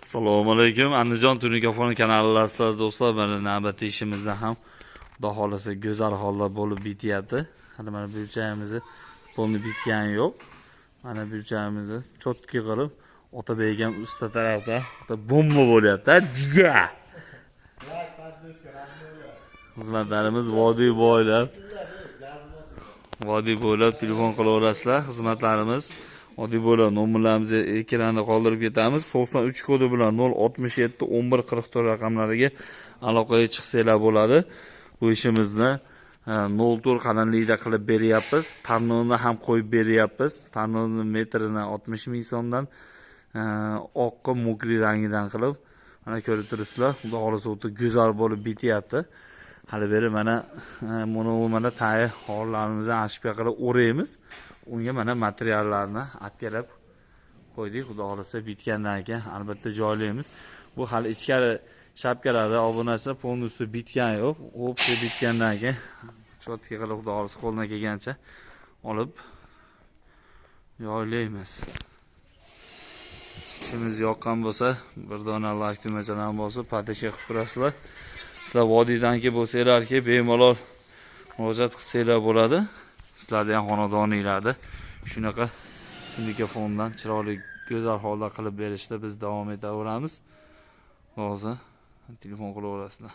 Assalomu alaykum. Andijon Tunikafon kanalidasiz do'stlar. Mana navbatdagi ishimizda ham Xudo xolasa go'zal holda bo'lib bityapti. Hali mana bu joyimizni bo'lib bitgani yo'q. Mana bu joyimizni cho'tki qilib Otabek ham usta tarafda bomba bo'lyapti. Jiga. Xizmatlarimiz vodiy bo'ylab telefon qilaverasizlar. Xizmatlarimiz oddiy bo'lib nomerlarimizni ekranda qoldirib ketamiz. 93 kodi bilan 067 11 44 raqamlariga aloqaga chiqsanglar bo'ladi. Bu ishimizni 04 qalinlikda qilib beryapmiz. Tarnonni ham qo'yib beryapmiz. Tarnonni metrini 60 ming so'mdan oqqa mokri rangidan qilib mana ko'rib turibsizlar. Xudo xolasa o'ta go'zal bo'lib bityapti. Hali beri mana tayyor hollarimizni ashpga qilib o'raymiz. Unga mana materiallarni olib kelib qo'ydik. Xudo xolasa bitgandan keyin albatta joylaymiz. Bu hali ichkari shapkalarda obunachilar polностью bitgani yo'q. Opsiya bitgandan keyin cho'tki qilib Xudo xolasa qo'ldan kelgancha olib joylaymiz. Ishimiz yoqqan bo'lsa, bir dona like tugmachani bosib, patashga qilib turasizlar. Sizlar vodiydanki bo'lsanglarki, bemalol murojaat qilsanglar bo'ladi. Sizlarning ham xonadoningizlarda shunaqa Tunikafondan chiroyli go'zal holda qilib berishda biz davom etaveramiz. Hozir telefon qilaverasizlar.